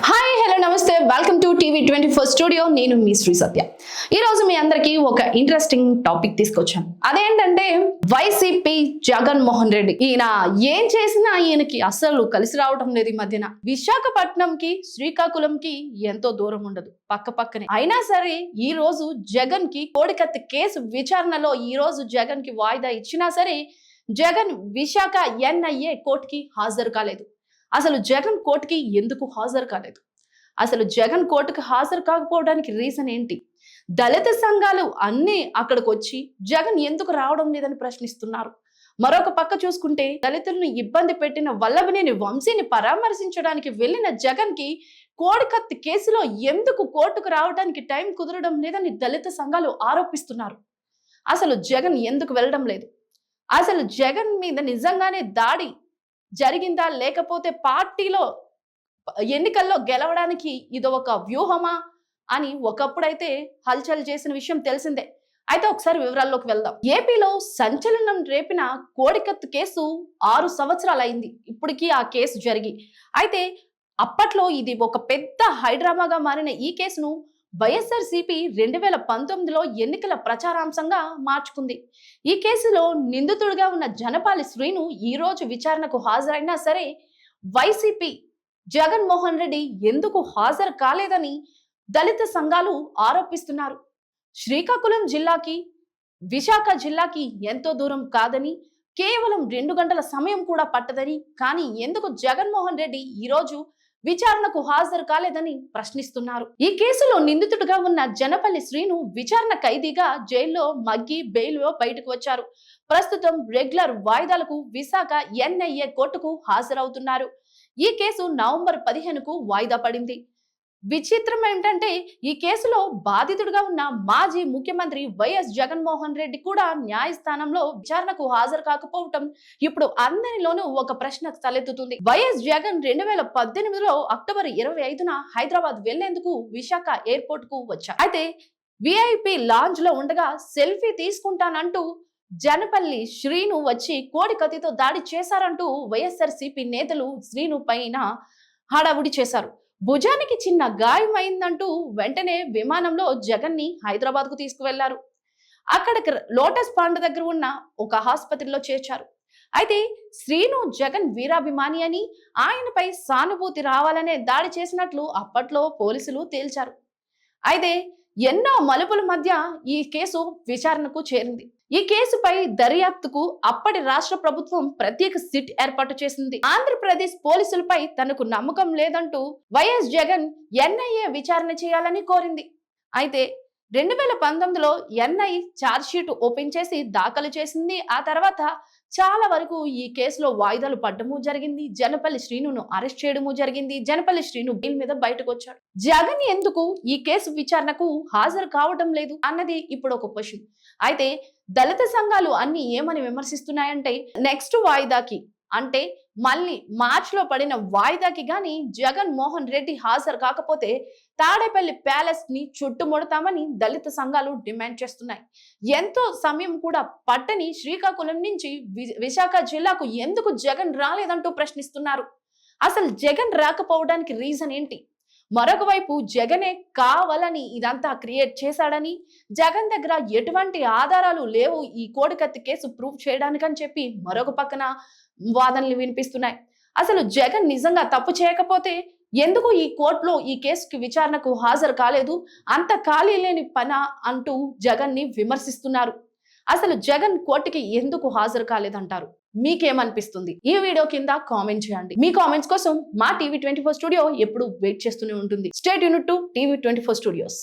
Hi hello నమస్తే welcome to టీవీ24 studio. నేను మీ శ్రీ సత్య. ఈ రోజు మీ అందరికి ఒక ఇంట్రెస్టింగ్ టాపిక్ తీసుకొచ్చాను. అదేంటంటే వైసీపీ జగన్మోహన్ రెడ్డి. ఈయన ఏం చేసినా ఈయనకి అసలు కలిసి రావడం లేదు. ఈ మధ్యన విశాఖపట్నంకి శ్రీకాకుళంకి ఎంతో దూరం ఉండదు, పక్క పక్కనే. అయినా సరే ఈ రోజు జగన్ కి కోడికత్తి కేసు విచారణలో ఈ రోజు జగన్ కి వాయిదా ఇచ్చినా సరే జగన్ విశాఖ ఎన్ఐఏ కోర్టుకి హాజరు కాలేదు. అసలు జగన్ కోర్టుకి ఎందుకు హాజరు కాలేదు? అసలు జగన్ కోర్టుకి హాజరు కాకపోవడానికి రీజన్ ఏంటి? దళిత సంఘాలు అన్నీ అక్కడికి వచ్చి జగన్ ఎందుకు రావడం లేదని ప్రశ్నిస్తున్నారు. మరొక పక్క చూసుకుంటే దళితులను ఇబ్బంది పెట్టిన వల్లభనేని వంశీని పరామర్శించడానికి వెళ్లిన జగన్ కి కోడికత్తి కేసులో ఎందుకు కోర్టుకు రావడానికి టైం కుదరడం లేదని దళిత సంఘాలు ఆరోపిస్తున్నారు. అసలు జగన్ ఎందుకు వెళ్ళడం లేదు? అసలు జగన్ మీద నిజంగానే దాడి జరిగిందా, లేకపోతే పార్టీలో ఎన్నికల్లో గెలవడానికి ఇది ఒక వ్యూహమా అని ఒకప్పుడైతే హల్చల్ చేసిన విషయం తెలిసిందే. అయితే ఒకసారి వివరాల్లోకి వెళ్దాం. ఏపీలో సంచలనం రేపిన కోడికత్తి కేసు 6 సంవత్సరాలు అయింది ఇప్పటికీ ఆ కేసు జరిగి. అయితే అప్పట్లో ఇది ఒక పెద్ద హైడ్రామాగా మారిన ఈ కేసును వైఎస్ఆర్సీపీ 2019లో ఎన్నికల ప్రచారాంశంగా మార్చుకుంది. ఈ కేసులో నిందితుడిగా ఉన్న జనపాలి శ్రీను ఈ రోజు విచారణకు హాజరైనా సరే వైసీపీ జగన్మోహన్ రెడ్డి ఎందుకు హాజరు కాలేదని దళిత సంఘాలు ఆరోపిస్తున్నారు. శ్రీకాకుళం జిల్లాకి విశాఖ జిల్లాకి ఎంతో దూరం కాదని, కేవలం 2 గంటల సమయం కూడా పట్టదని, కానీ ఎందుకు జగన్మోహన్ రెడ్డి ఈరోజు విచారణకు హాజరు కాలేదని ప్రశ్నిస్తున్నారు. ఈ కేసులో నిందితుడిగా ఉన్న జనపల్లి శ్రీను విచారణ ఖైదీగా జైల్లో మగ్గి బెయిల్లో బయటకు వచ్చారు. ప్రస్తుతం రెగ్యులర్ వాయిదాలకు విశాఖ ఎన్ఐఏ కోర్టుకు హాజరవుతున్నారు. ఈ కేసు నవంబర్ 15కు వాయిదా పడింది. విచిత్రం ఏంటంటే ఈ కేసులో బాధితుడిగా ఉన్న మాజీ ముఖ్యమంత్రి వైఎస్ జగన్మోహన్ రెడ్డి కూడా న్యాయస్థానంలో విచారణకు హాజరు కాకపోవటం ఇప్పుడు అందరిలోనూ ఒక ప్రశ్న తలెత్తుతుంది. వైఎస్ జగన్ 2018లో అక్టోబర్ 25న హైదరాబాద్ వెళ్లేందుకు విశాఖ ఎయిర్పోర్ట్ కు వచ్చారు. అయితే విఐపి లాంజ్ లో ఉండగా సెల్ఫీ తీసుకుంటానంటూ జనపల్లి శ్రీను వచ్చి కోడికత్తితో దాడి చేశారంటూ వైఎస్ఆర్సీపీ నేతలు శ్రీను పైన హడావుడి చేశారు. భుజానికి చిన్న గాయమైందంటూ వెంటనే విమానంలో జగన్ ని హైదరాబాద్ కు తీసుకువెళ్లారు. అక్కడికి లోటస్ పాండ్ దగ్గర ఉన్న ఒక ఆసుపత్రిలో చేర్చారు. అయితే శ్రీను జగన్ వీరాభిమాని అని, ఆయనపై సానుభూతి రావాలనే దాడి చేసినట్లు అప్పట్లో పోలీసులు తేల్చారు. అయితే ఎన్నో మలుపుల మధ్య ఈ కేసు విచారణకు చేరింది. ఈ కేసుపై దర్యాప్తుకు అప్పటి రాష్ట్ర ప్రభుత్వం ప్రత్యేక సిట్ ఏర్పాటు చేసింది. ఆంధ్రప్రదేశ్ పోలీసులపై తనకు నమ్మకం లేదంటూ వైఎస్ జగన్ ఎన్ఐఏ విచారణ చేయాలని కోరింది. అయితే 2019లో ఎన్ఐ ఛార్జ్ షీట్ ఓపెన్ చేసి దాఖలు చేసింది. ఆ తర్వాత చాలా వరకు ఈ కేసులో వాయిదాలు పడ్డము జరిగింది. జనపల్లి శ్రీనును అరెస్ట్ చేయడము జరిగింది. జనపల్లి శ్రీను బెయిల్ మీద బయటకు వచ్చాడు. జగన్ ఎందుకు ఈ కేసు విచారణకు హాజరు కావడం లేదు అన్నది ఇప్పుడు ఒక క్వశ్చన్. అయితే దళిత సంఘాలు అన్ని ఏమని విమర్శిస్తున్నాయంటే నెక్స్ట్ వాయిదాకి, అంటే మళ్ళీ మార్చ్ లో పడిన వాయిదాకి గాని జగన్ మోహన్ రెడ్డి హాజరు కాకపోతే తాడేపల్లి ప్యాలెస్ ని చుట్టుముడతామని దళిత సంఘాలు డిమాండ్ చేస్తున్నాయి. ఎంతో సమయం కూడా పట్టని శ్రీకాకుళం నుంచి విశాఖ జిల్లాకు ఎందుకు జగన్ రాలేదంటూ ప్రశ్నిస్తున్నారు. అసలు జగన్ రాకపోవడానికి రీజన్ ఏంటి? మరొక వైపు జగనే కావాలని ఇదంతా క్రియేట్ చేశాడని, జగన్ దగ్గర ఎటువంటి ఆధారాలు లేవు ఈ కోడికత్తి కేసు ప్రూవ్ చేయడానికని చెప్పి మరొక పక్కన వాదనలు వినిపిస్తున్నాయి. అసలు జగన్ నిజంగా తప్పు చేయకపోతే ఎందుకు ఈ కోర్టులో ఈ కేసుకి విచారణకు హాజరు కాలేదు? అంత ఖాళీ లేని పని అంటూ జగన్ ని విమర్శిస్తున్నారు. అసలు జగన్ కోర్టుకి ఎందుకు హాజరు కాలేదంటారు? మీకేమనిపిస్తుంది? ఈ వీడియో కింద కామెంట్ చేయండి. మీ కామెంట్స్ కోసం మా టీవీ24 స్టూడియో ఎప్పుడు వెయిట్ చేస్తూనే ఉంటుంది. స్టే ట్యూన్డ్ టు టీవీ24 స్టూడియోస్.